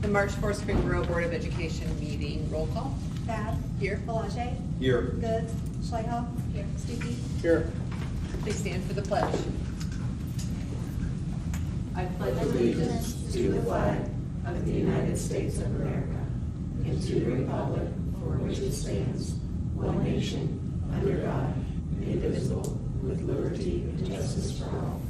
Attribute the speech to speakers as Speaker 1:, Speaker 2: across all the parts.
Speaker 1: The March 4th Springboro Board of Education meeting. Roll call.
Speaker 2: Bab.
Speaker 1: Here.
Speaker 2: Belanger.
Speaker 3: Here.
Speaker 2: Goods. Schleichhoff. Here. Stuckey.
Speaker 3: Here.
Speaker 1: Please stand for the pledge. I pledge
Speaker 4: allegiance to the flag of the United States of America and to the republic for which it stands, one nation, under God, indivisible, with liberty and justice for all.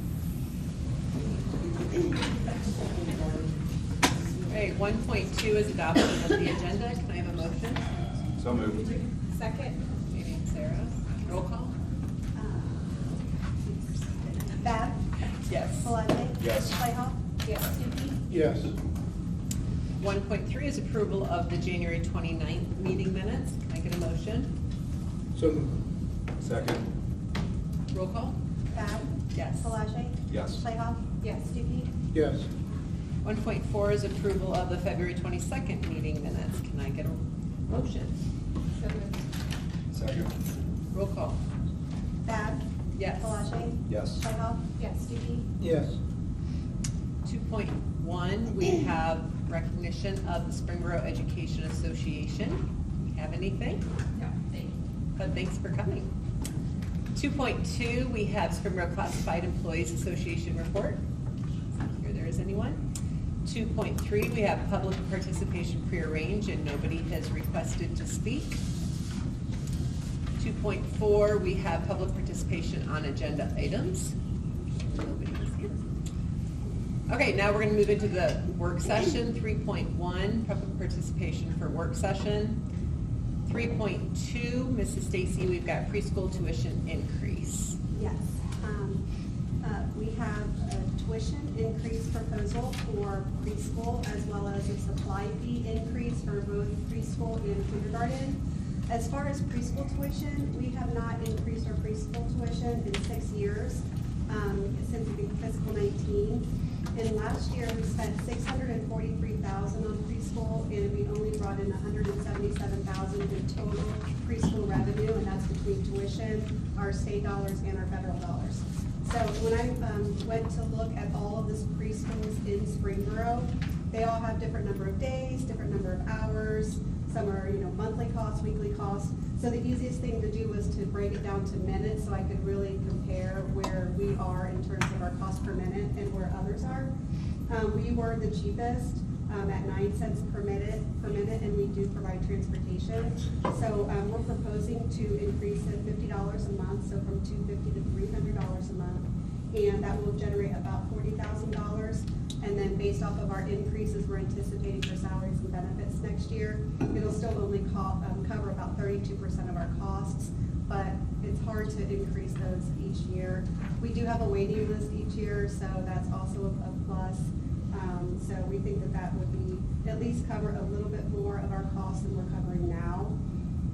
Speaker 1: Okay, 1.2 is adoption of the agenda. Can I have a motion?
Speaker 3: So moved.
Speaker 2: Second.
Speaker 1: Amy and Sarah. Roll call.
Speaker 2: Bab.
Speaker 1: Yes.
Speaker 2: Belanger.
Speaker 3: Yes.
Speaker 2: Schleichhoff. Yes. Stuckey.
Speaker 3: Yes.
Speaker 1: 1.3 is approval of the January 29th meeting minutes. Can I get a motion?
Speaker 3: So moved. Second.
Speaker 1: Roll call.
Speaker 2: Bab.
Speaker 1: Yes.
Speaker 2: Belanger.
Speaker 3: Yes.
Speaker 2: Schleichhoff. Yes. Stuckey.
Speaker 3: Yes.
Speaker 1: 1.4 is approval of the February 22nd meeting minutes. Can I get a motion?
Speaker 3: Second.
Speaker 1: Roll call.
Speaker 2: Bab.
Speaker 1: Yes.
Speaker 2: Belanger.
Speaker 3: Yes.
Speaker 2: Schleichhoff. Yes. Stuckey.
Speaker 3: Yes.
Speaker 1: 2.1, we have recognition of the Springboro Education Association. Do we have anything?
Speaker 2: No, thank you.
Speaker 1: But thanks for coming. 2.2, we have Springboro Classified Employees Association report. Here there is anyone. 2.3, we have public participation prearranged and nobody has requested to speak. 2.4, we have public participation on agenda items. Nobody is here. Okay, now we're going to move into the work session. 3.1, public participation for work session. 3.2, Mrs. Stacy, we've got preschool tuition increase.
Speaker 2: Yes. We have a tuition increase proposal for preschool as well as a supply fee increase for both preschool and kindergarten. As far as preschool tuition, we have not increased our preschool tuition in 6 years since fiscal 19. And last year we spent $643,000 on preschool, and we only brought in $177,000 in total preschool revenue, and that's between tuition, our state dollars, and our federal dollars. So when I went to look at all of the preschools in Springboro, they all have different number of days, different number of hours. Some are, monthly costs, weekly costs. So the easiest thing to do was to break it down to minutes so I could really compare where we are in terms of our cost per minute and where others are. We were the cheapest at 9 cents per minute, and we do provide transportation. So we're proposing to increase it $50 a month, so from $250 to $300 a month. And that will generate about $40,000. And then based off of our increases we're anticipating for salaries and benefits next year, it'll still only cover about 32% of our costs, but it's hard to increase those each year. We do have a waiting list each year, so that's also a plus. So we think that would be at least cover a little bit more of our costs than we're covering now.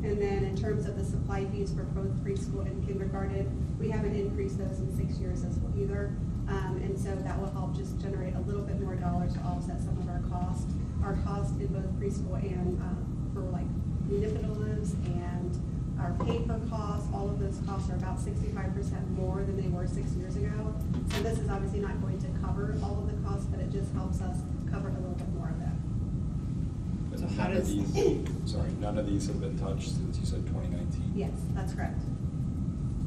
Speaker 2: And then in terms of the supply fees for both preschool and kindergarten, we haven't increased those in 6 years as well either. And so that will help just generate a little bit more dollars to offset some of our costs. Our cost in both preschool and for like manipulatives and our paper costs, all of those costs are about 65% more than they were 6 years ago. So this is obviously not going to cover all of the costs, but it just helps us cover a little bit more of that.
Speaker 1: So how does...
Speaker 3: None of these have been touched since you said 2019?
Speaker 2: Yes, that's correct.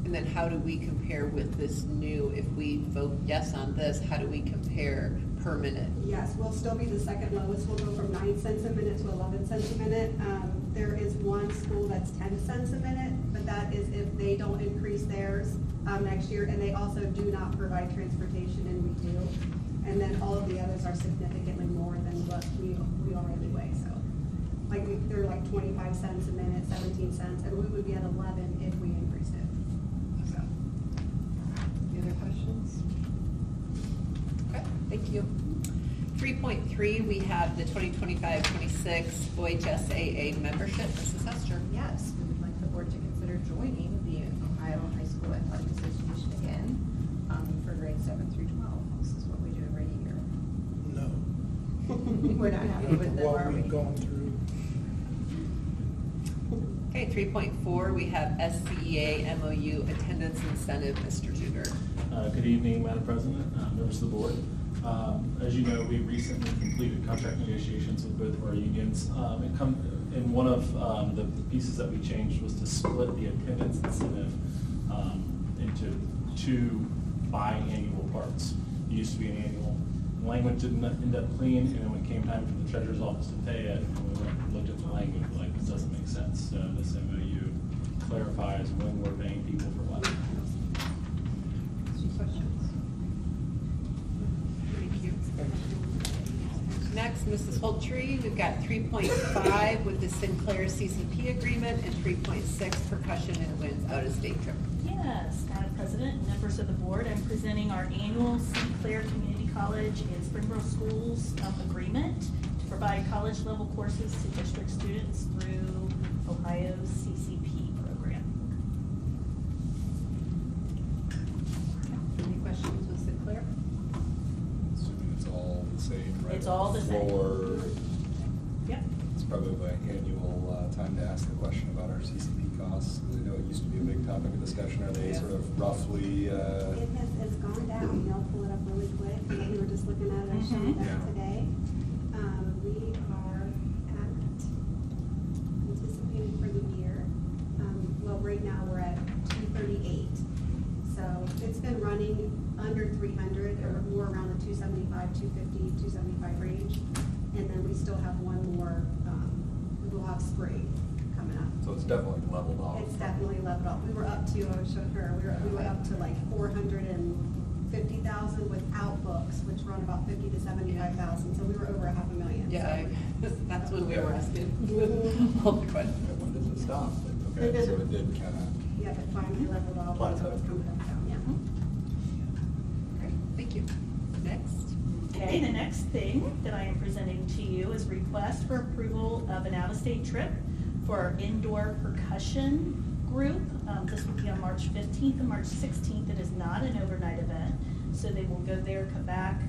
Speaker 1: And then how do we compare with this new, if we vote yes on this, how do we compare per minute?
Speaker 2: Yes, we'll still be the second lowest. We'll go from 9 cents a minute to 11 cents a minute. There is one school that's 10 cents a minute, but that is if they don't increase theirs next year, and they also do not provide transportation, and we do. And then all of the others are significantly more than what we are anyway. So, they're like 25 cents a minute, 17 cents, and we would be at 11 if we increased it. So.
Speaker 1: Any other questions? Okay, thank you. 3.3, we have the 2025-26 OHSAA membership. Mrs. Hester.
Speaker 5: Yes, we would like the board to consider joining the Ohio High School Athletic Association again for grades 7 through 12. This is what we do every year.
Speaker 6: No.
Speaker 5: We're not happy with them,
Speaker 6: What
Speaker 5: are we?
Speaker 6: we've gone through.
Speaker 1: Okay, 3.4, we have SCEA MOU attendance incentive. Mr. Tudor.
Speaker 7: Good evening, Madam President, members of the board.
Speaker 6: As you know, we recently completed contract negotiations with both of our unions. And one of the pieces that we changed was to split the attendance incentive into two biannual parts. It used to be an annual. Language didn't end up clean, and then when it came time for the treasurer's office to pay it, and we went and looked at the language, like, this doesn't make sense. So this MOU clarifies when we're paying people for what.
Speaker 1: Any questions? Thank you. Next, Mrs. Holtree, we've got 3.5 with the Sinclair CCP agreement and 3.6 percussion and winds out-of-state trip.
Speaker 7: Yes, Madam President, and members of the board, I'm presenting our annual Sinclair Community College and Springboro Schools agreement to provide college-level courses to district students through Ohio's CCP program.
Speaker 1: Any questions with Sinclair?
Speaker 3: Assuming it's all the same, right?
Speaker 7: It's all the same.
Speaker 3: Floor.
Speaker 7: Yep.
Speaker 3: It's probably an annual time to ask the question about our CCP costs. I know it used to be a big topic of discussion. Are they sort of roughly?
Speaker 2: It's gone down. They'll pull it up really quick. We were just looking at it, showing that
Speaker 3: Yeah.
Speaker 2: today. We are at, anticipated for the year, well, right now we're at 238. So it's been running under 300 or more around the 275, 250, 275 range. And then we still have one more, we'll have spring coming up.
Speaker 3: So it's definitely leveled off.
Speaker 2: It's definitely leveled off. We were up to, I was showing her, we were up to like 450,000 without books, which run about 50 to 75,000. So we were over $500,000.
Speaker 1: Yeah, that's when we were asking
Speaker 2: Mhm.
Speaker 1: all the questions.
Speaker 3: When does it stop? Okay, so it did kind of.
Speaker 2: Yeah, but finally leveled off.
Speaker 3: Plateau.
Speaker 2: It's coming back down, yeah.
Speaker 1: Great, thank you. Next.
Speaker 7: Okay, the next thing that I am presenting to you is request for approval of an out-of-state trip for our indoor percussion group. This will be on March 15th and March 16th. It is not an overnight event, so they will go there, come back,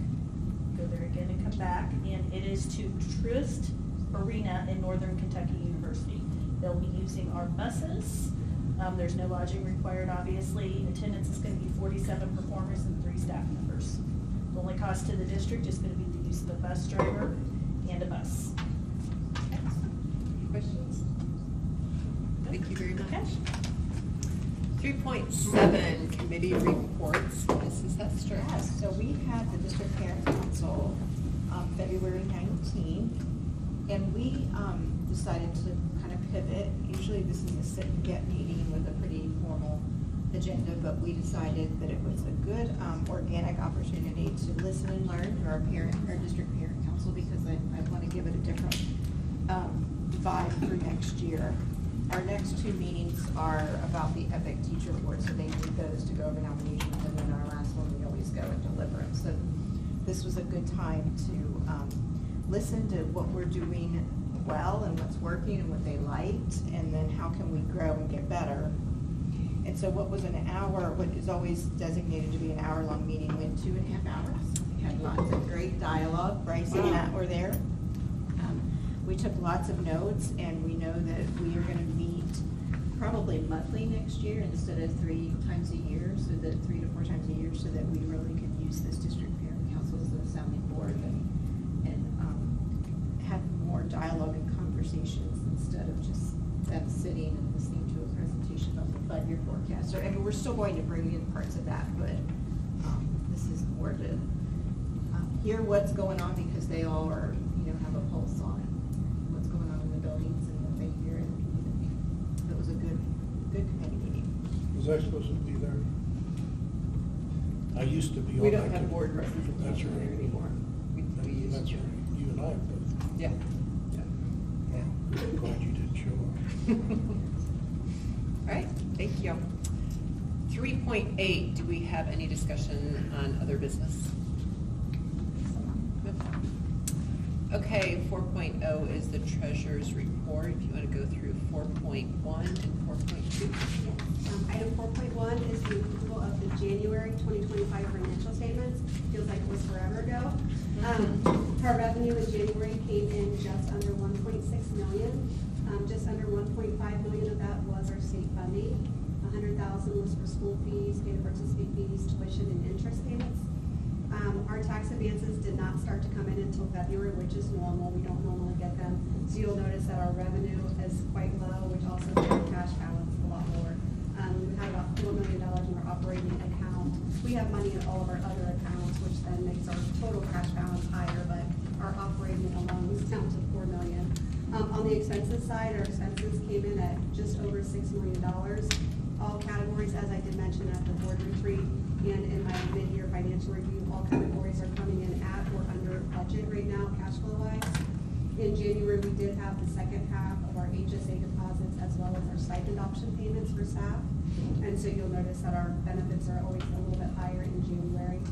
Speaker 7: go there again and come back, and it is to Trist Arena in Northern Kentucky University. They'll be using our buses. There's no lodging required, obviously. Attendance is going to be 47 performers and 3 staff members. The only cost to the district is going to be the use of a bus driver and a bus.
Speaker 1: Questions? Thank you very much.
Speaker 7: Okay.
Speaker 1: 3.7, committee reports, Mrs. Hester.
Speaker 5: Yes, so we had the district parent council February 19th, and we decided to kind of pivot. Usually this is a sit and get meeting with a pretty formal agenda, but we decided that it was a good organic opportunity to listen and learn from our district parent council, because I want to give it a different vibe for next year. Our next 2 meetings are about the EPIC Teacher Award, so they need those to go over nominations, and then our last one, we always go and deliver it. So this was a good time to listen to what we're doing well and what's working and what they liked, and then how can we grow and get better. And so what was an hour, what is always designated to be an hour-long meeting, went 2.5 hours. We had lots of great dialogue. Bryce and Matt were there. We took lots of notes, and we know that we are going to meet probably monthly next year instead of 3 times a year, so that 3 to 4 times a year, so that we really can use this district parent council as a sounding board and have more dialogue and conversations instead of just them sitting and listening to a presentation about the 5-year forecast. So, I mean, we're still going to bring in parts of that, but this is more to hear what's going on, because they all are, have a pulse on what's going on in the buildings and what they hear in the community. So it was a good committee meeting.
Speaker 8: Was I supposed to be there? I used to be on
Speaker 1: We
Speaker 8: that.
Speaker 1: don't have
Speaker 8: committee.
Speaker 1: board representation
Speaker 8: That's
Speaker 1: there
Speaker 8: right.
Speaker 1: anymore. We used
Speaker 8: That's
Speaker 1: to.
Speaker 8: right. You and I both.
Speaker 1: Yeah.
Speaker 8: Well, I'm glad you didn't show up.
Speaker 1: All right, thank you. 3.8, do we have any discussion on other business? Okay, 4.0 is the treasurer's report. If you want to go through 4.1 and 4.2.
Speaker 2: Item 4.1 is the approval of the January 2025 financial statements. Feels like it was forever ago. Our revenue in January came in just under 1.6 million. Just under 1.5 million of that was our state funding. 100,000 was for school fees, data participant fees, tuition, and interest payments. Our tax advances did not start to come in until February, which is normal. We don't normally get them. So you'll notice that our revenue is quite low, which also makes our cash balance a lot lower. We had about $4 million in our operating account. We have money in all of our other accounts, which then makes our total cash balance higher, but our operating alone is down to $4 million. On the expenses side, our expenses came in at just over $6 million. All categories, as I did mention at the board retreat and in my mid-year financial review, all categories are coming in at or under budget right now, cash flow wise. In January, we did have the second half of our HSA deposits as well as our stipend option payments for staff. And so you'll notice that our benefits are always a little bit higher in January.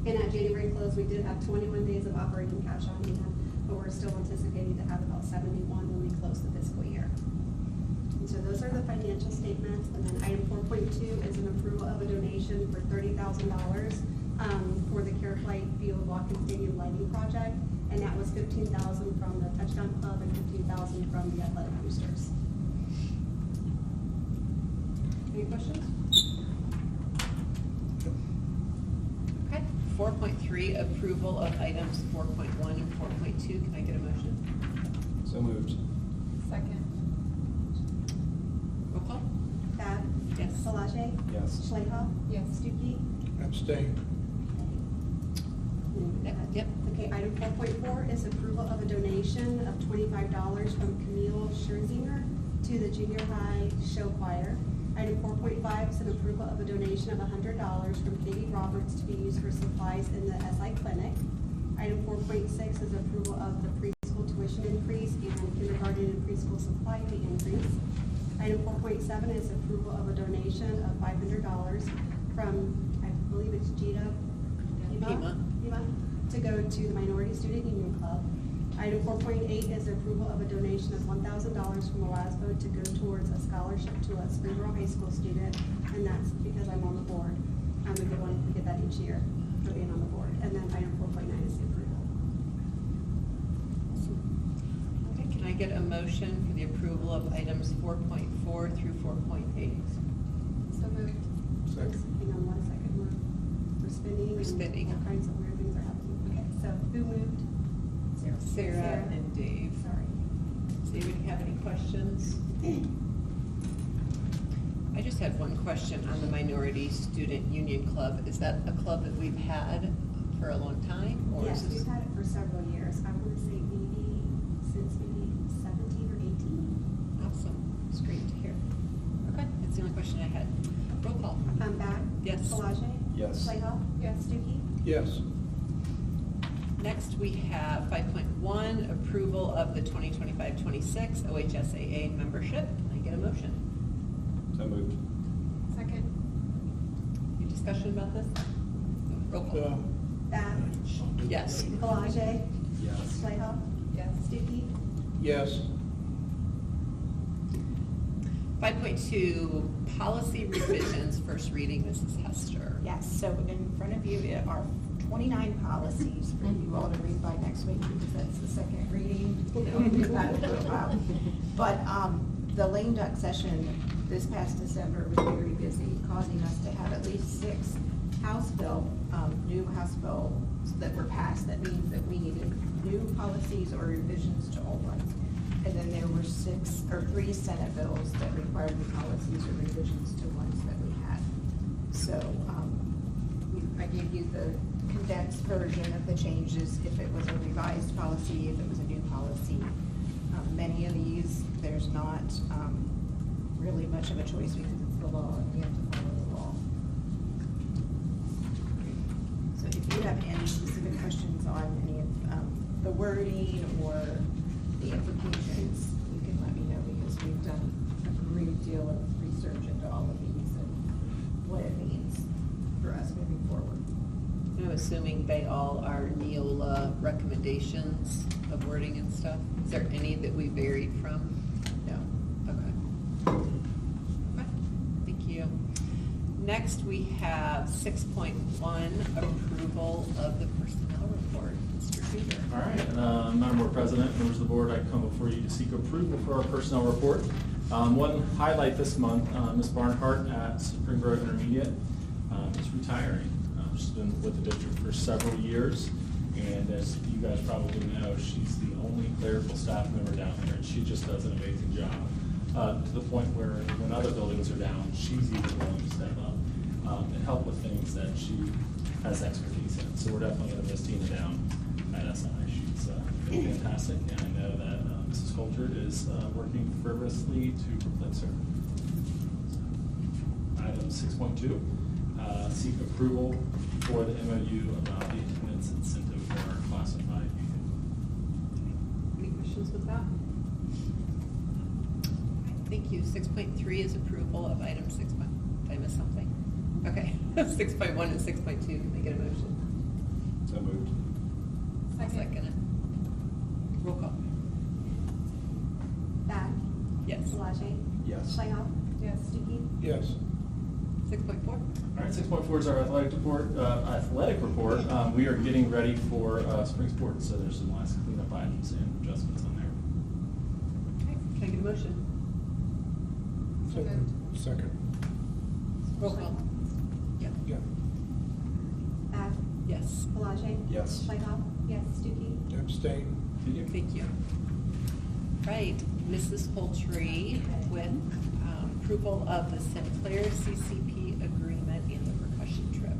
Speaker 2: And at January close, we did have 21 days of operating cash on hand, but we're still anticipating to have about 71 when we close the fiscal year. And so those are the financial statements. And then item 4.2 is an approval of a donation for $30,000 for the Care Flight Field Walk and Stadium Lighting Project. And that was $15,000 from the Touchdown Club and $15,000 from the Athletic Boosters. Any questions?
Speaker 1: Okay, 4.3, approval of items 4.1 and 4.2. Can I get a motion?
Speaker 3: So moved.
Speaker 4: Second.
Speaker 1: Roll call?
Speaker 2: Bab?
Speaker 1: Yes.
Speaker 2: Palage?
Speaker 3: Yes.
Speaker 2: Schleifer?
Speaker 4: Yes.
Speaker 2: Stuckey?
Speaker 8: Abstain.
Speaker 1: Yep.
Speaker 2: Okay, item 4.4 is approval of a donation of $25 from Camille Scherzinger to the junior high show choir. Item 4.5 is an approval of a donation of $100 from Katie Roberts to be used for supplies in the SI clinic. Item 4.6 is approval of the preschool tuition increase and kindergarten and preschool supply fee increase. Item 4.7 is approval of a donation of $500 from, I believe it's Pima, to go to the Minority Student Union Club. Item 4.8 is approval of a donation of $1,000 from WASBO to go towards a scholarship to a Springboro High School student, and that's because I'm on the board. We get that each year for being on the board. And then item 4.9 is the approval.
Speaker 1: Okay, can I get a motion for the approval of items 4.4 through 4.8?
Speaker 4: So moved.
Speaker 8: Second.
Speaker 2: Hang on 1 second, we're spinning.
Speaker 1: We're spinning.
Speaker 2: And all kinds of weird things are happening. Okay, so who moved?
Speaker 1: Sarah and Dave.
Speaker 2: Sorry.
Speaker 1: Does anybody have any questions? I just had one question on the Minority Student Union Club. Is that a club that we've had for a long time? Or
Speaker 2: Yes,
Speaker 1: is this?
Speaker 2: we've had it for several years. I want to say maybe since maybe 17 or 18.
Speaker 1: Awesome. It's great to hear. Okay, that's the only question I had. Roll call.
Speaker 2: Bab?
Speaker 1: Yes.
Speaker 2: Palage?
Speaker 3: Yes.
Speaker 2: Schleifer?
Speaker 4: Yes.
Speaker 2: Stuckey?
Speaker 8: Yes.
Speaker 1: Next, we have 5.1, approval of the 2025-26 OHSAA membership. Can I get a motion?
Speaker 3: So moved.
Speaker 4: Second.
Speaker 1: Any discussion about this? Roll call.
Speaker 2: Bab?
Speaker 1: Yes.
Speaker 2: Palage?
Speaker 3: Yes.
Speaker 2: Schleifer?
Speaker 4: Yes.
Speaker 2: Stuckey?
Speaker 8: Yes.
Speaker 1: 5.2, policy revisions, first reading, Mrs. Hester.
Speaker 5: Yes, so in front of you are 29 policies for you all to read by next week, because that's the second reading. We've had it for a while. But the lame duck session this past December was very busy, causing us to have at least 6 House bill, new House bills that were passed. That means that we needed new policies or revisions to old ones. And then there were 3 Senate bills that required new policies or revisions to ones that we had. So I gave you the condensed version of the changes, if it was a revised policy, if it was a new policy. Many of these, there's not really much of a choice because it's the law and we have to follow the law. So if you have any specific questions on any of the wording or the implications, you can let me know, because we've done a great deal of research into all of these and what it means for us moving forward.
Speaker 1: I'm assuming they all are Neola recommendations of wording and stuff. Is there any that we varied from? No. Okay. Okay, thank you. Next, we have 6.1, approval of the personnel report. Mr. Hoover.
Speaker 6: All right, Madam Board President, members of the board, I come before you to seek approval for our personnel report. One highlight this month, Ms. Barnhart at Springboro Intermediate is retiring. She's been with the district for several years, and as you guys probably know, she's the only clerical staff member down there, and she just does an amazing job. To the point where when other buildings are down, she's even willing to step up and help with things that she has expertise in. So we're definitely going to miss Tina down at SI. She's been fantastic, and I know that Mrs. Coulter is working fervorously to replace her. Item 6.2, seek approval for the MOU about the attendance incentive for our classified union.
Speaker 1: Any questions with that? Thank you. 6.3 is approval of item 6. Did I miss something? Okay. 6.1 and 6.2. Can I get a motion?
Speaker 3: So moved.
Speaker 1: I'll second it. Roll call.
Speaker 2: Bab?
Speaker 1: Yes.
Speaker 2: Palage?
Speaker 3: Yes.
Speaker 2: Playhouse? Yes. Stuckey?
Speaker 8: Yes.
Speaker 1: 6.4.
Speaker 6: All right, 6.4 is our athletic report. We are getting ready for spring sports, so there's some last cleanup items and adjustments on there.
Speaker 1: Okay. Can I get a motion?
Speaker 8: Second.
Speaker 1: Roll call. Yeah.
Speaker 8: Yeah.
Speaker 2: Bab?
Speaker 1: Yes.
Speaker 2: Palage?
Speaker 3: Yes.
Speaker 2: Playhouse? Yes. Stuckey?
Speaker 8: Abstain.
Speaker 1: Thank you. Right, Mrs. Poultry with approval of the Sinclair CCP agreement and the percussion trip.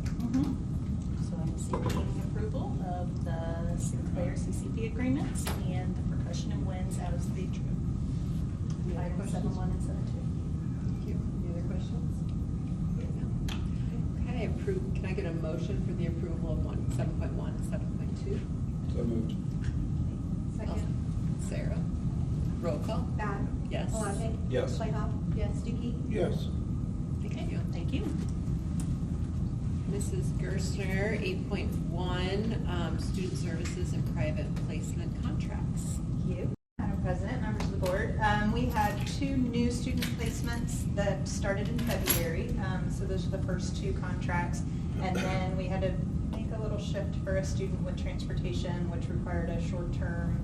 Speaker 7: So I'm seeking approval of the Sinclair CCP agreements and the percussion and winds out of the trip.
Speaker 1: Any other
Speaker 7: Item
Speaker 1: questions?
Speaker 7: 7.1 and 7.2.
Speaker 1: Thank you. Any other questions? Okay, can I get a motion for the approval of 7.1 and 7.2?
Speaker 3: So moved.
Speaker 2: Second.
Speaker 1: Sarah? Roll call?
Speaker 2: Bab?
Speaker 1: Yes.
Speaker 2: Palage?
Speaker 3: Yes.
Speaker 2: Playhouse? Yes. Stuckey?
Speaker 8: Yes.
Speaker 1: Thank you.
Speaker 7: Thank you.
Speaker 1: Mrs. Gerstner, 8.1, student services and private placement contracts.
Speaker 5: Thank you, Madam President, members of the board. We had 2 new student placements that started in February. So those are the first 2 contracts. And then we had to make a little shift for a student with transportation, which required a short-term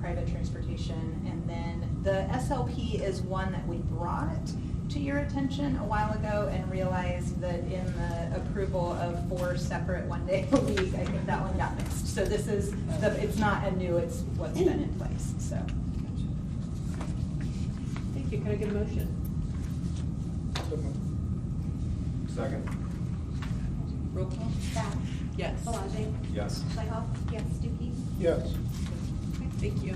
Speaker 5: private transportation. And then the SLP is one that we brought to your attention a while ago and realized that in the approval of 4 separate 1 day a week, I think that one got missed. So this is, it's not a new, it's what's been in place, so.
Speaker 1: Thank you. Can I get a motion?
Speaker 8: So moved.
Speaker 3: Second.
Speaker 1: Roll call?
Speaker 2: Bab?
Speaker 1: Yes.
Speaker 2: Palage?
Speaker 3: Yes.
Speaker 2: Playhouse? Yes. Stuckey?
Speaker 8: Yes.
Speaker 1: Okay, thank you.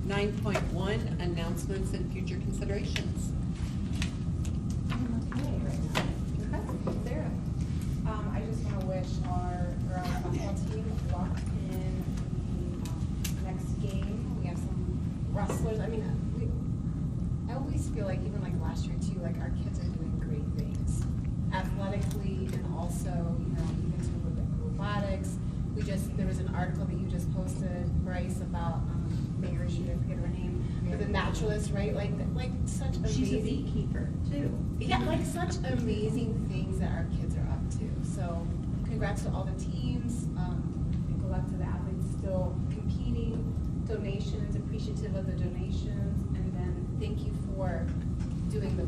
Speaker 1: 9.1, announcements and future considerations.
Speaker 9: Sarah, I just want to wish our basketball team luck in the next game. We have some wrestlers. I mean, I always feel like even like last year too, like our kids are doing great things athletically and also, even to like robotics. There was an article that you just posted, Bryce, about Mayor, I forget her name, but the naturalist, right? Like such amazing.
Speaker 5: She's a beekeeper too.
Speaker 9: Yeah, like such amazing things that our kids are up to. So congrats to all the teams. Good luck to the athletes still competing. Donations, appreciative of the donations. And then thank you for doing the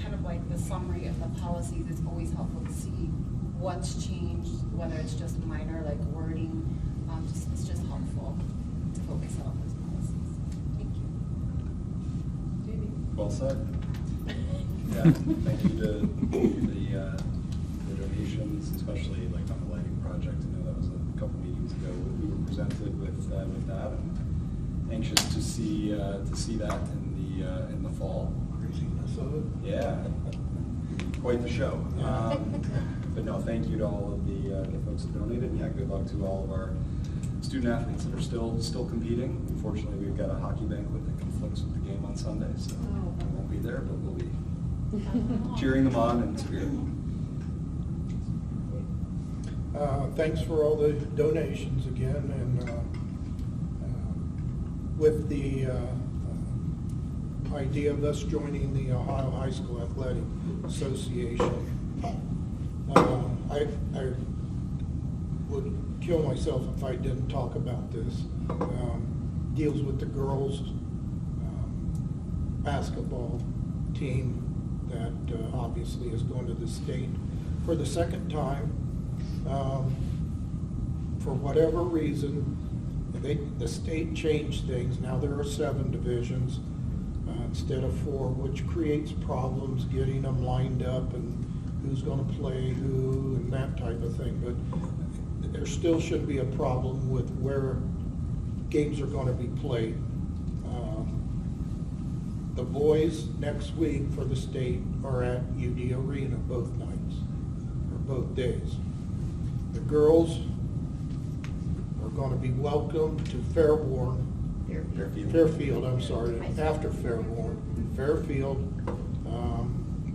Speaker 9: kind of like the summary of the policies. It's always helpful to see what's changed, whether it's just minor like wording. It's just helpful to focus on those policies. Thank you.
Speaker 1: Jamie?
Speaker 3: Well said. Yeah, thank you to the donations, especially like on the lighting project. I know that was a couple meetings ago. We were presented with that, and anxious to see that in the fall.
Speaker 8: Craziness of it.
Speaker 3: Yeah, quite the show. But no, thank you to all of the folks that donated. Yeah, good luck to all of our student athletes that are still competing. Unfortunately, we've got a hockey banquet that conflicts with the game on Sunday, so we won't be there, but we'll be cheering them on and cheering.
Speaker 8: Thanks for all the donations again, and with the idea of us joining the Ohio High School Athletic Association, I would kill myself if I didn't talk about this. Deals with the girls basketball team that obviously is going to the state for the second time. For whatever reason, the state changed things. Now there are 7 divisions instead of 4, which creates problems getting them lined up and who's going to play who and that type of thing. But there still should be a problem with where games are going to be played. The boys next week for the state are at UD Arena both nights, or both days. The girls are going to be welcome to Fairfield, I'm sorry, after Fairfield,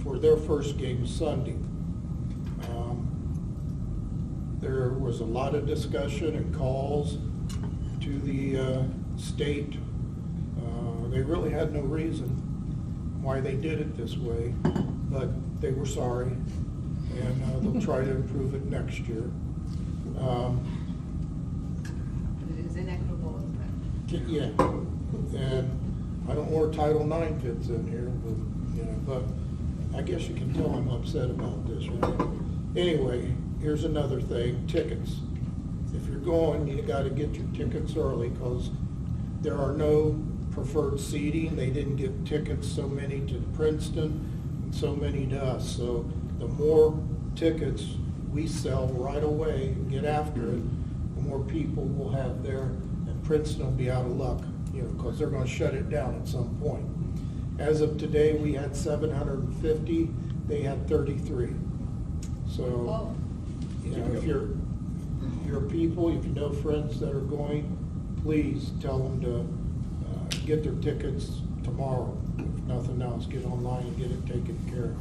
Speaker 8: for their first game Sunday. There was a lot of discussion and calls to the state. They really had no reason why they did it this way, but they were sorry, and they'll try to improve it next year.
Speaker 5: It is inequitable, isn't
Speaker 8: Yeah, and I don't know where Title IX fits in here, but I guess you can tell I'm upset about this, right? Anyway, here's another thing, tickets. If you're going, you gotta get your tickets early, because there are no preferred seating. They didn't give tickets, so many to Princeton and so many to us. So the more tickets we sell right away and get after it, the more people we'll have there, and Princeton will be out of luck, because they're going to shut it down at some point. As of today, we had 750. They had 33. So, if you're people, if you know friends that are going, please tell them to get their tickets tomorrow. If nothing else, get online and get it taken care of.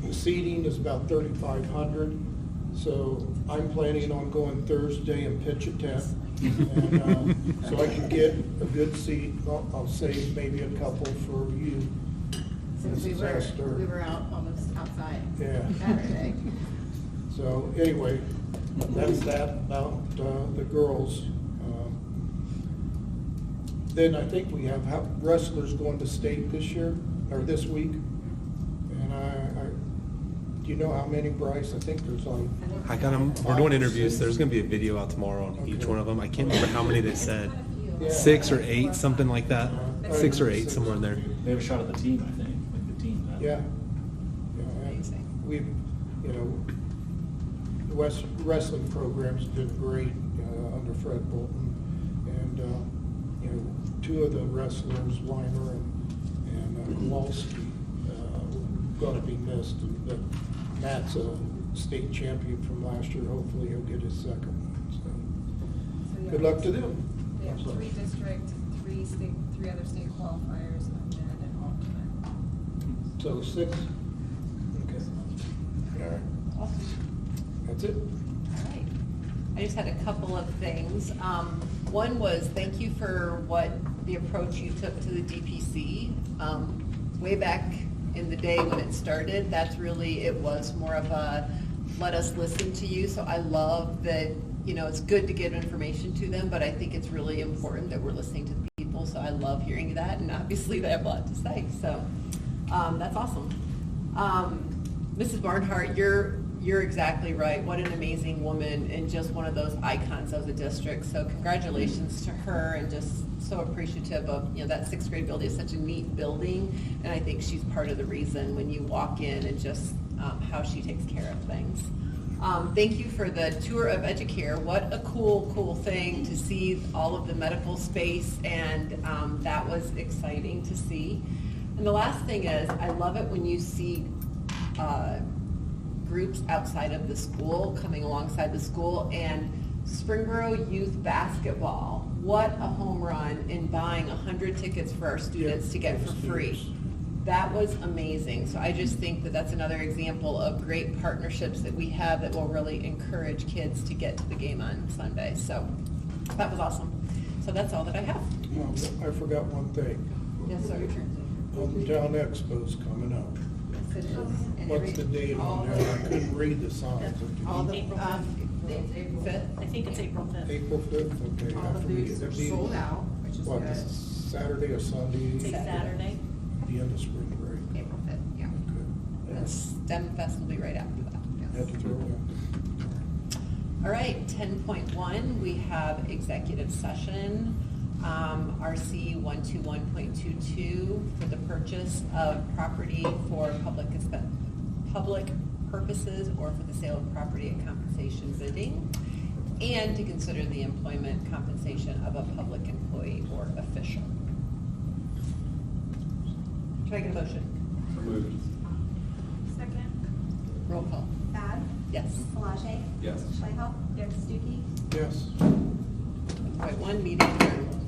Speaker 8: The seating is about 3,500, so I'm planning on going Thursday and pitch a tent. And, so I can get a good seat. I'll save maybe a couple for you.
Speaker 5: Since we
Speaker 8: Mrs. Esther.
Speaker 5: were out almost outside
Speaker 8: Yeah.
Speaker 5: Saturday.
Speaker 8: So anyway, that's that about the girls. Then I think we have wrestlers going to state this year, or this week. And do you know how many, Bryce? I think there's like...
Speaker 10: I got them. We're doing interviews. There's going to be a video out tomorrow on each one of them. I can't remember how many they said.
Speaker 8: Yeah.
Speaker 10: 6 or 8, something like that. 6 or 8, somewhere in there.
Speaker 6: They have a shot at the team, I think, like the team.
Speaker 8: Yeah.
Speaker 1: Amazing.
Speaker 8: We've, the wrestling program's been great under Fred Bolton. And, 2 of the wrestlers, Weimer and Kowalski, going to be missed. But Matt's a state champion from last year. Hopefully he'll get his second one. So good luck to them.
Speaker 9: They have 3 district, 3 other state qualifiers, and then an alternate.
Speaker 8: So 6? Okay. All right.
Speaker 1: Awesome.
Speaker 8: That's it.
Speaker 1: All right. I just had a couple of things. One was thank you for the approach you took to the DPC. Way back in the day when it started, it was more of a let us listen to you. So I love that, it's good to give information to them, but I think it's really important that we're listening to the people. So I love hearing that, and obviously they have a lot to say. So that's awesome. Mrs. Barnhart, you're exactly right. What an amazing woman, and just one of those icons of the district. So congratulations to her, and just so appreciative of, that 6th grade building is such a neat building. And I think she's part of the reason when you walk in, and just how she takes care of things. Thank you for the tour of Educare. What a cool thing to see all of the medical space, and that was exciting to see. And the last thing is, I love it when you see groups outside of the school coming alongside the school, and Springboro youth basketball. What a home run in buying 100 tickets for our students to get for free. That was amazing. So I just think that that's another example of great partnerships that we have that will really encourage kids to get to the game on Sunday. So that was awesome. So that's all that I have.
Speaker 8: I forgot one thing.
Speaker 1: Yes, sir.
Speaker 8: Hometown Expo's coming up.
Speaker 1: Yes, it is. And
Speaker 8: What's the date on there? I couldn't read the signs.
Speaker 5: All the,
Speaker 7: April 5th.
Speaker 1: Fifth.
Speaker 7: I think it's April 5th.
Speaker 8: April 5th, okay.
Speaker 5: all the booths are sold out, which is
Speaker 8: What,
Speaker 5: good.
Speaker 8: Saturday or Sunday?
Speaker 7: It's Saturday.
Speaker 8: The end of spring break.
Speaker 5: April 5th, yeah.
Speaker 8: Okay.
Speaker 1: And STEM Fest will be right after that.
Speaker 8: Had to throw it out.
Speaker 1: All right, 10.1, we have executive session, RC 121.22 for the purchase of property for public purposes or for the sale of property at compensation bidding, and to consider the employment compensation of a public employee or official. Can I get a motion?
Speaker 3: So moved.
Speaker 9: Second.
Speaker 1: Roll call.
Speaker 2: Bad?
Speaker 1: Yes.
Speaker 2: Palage?
Speaker 3: Yes.
Speaker 2: Schleifer? Yes. Stuckey?
Speaker 8: Yes.
Speaker 1: 10.1, meeting adjourned.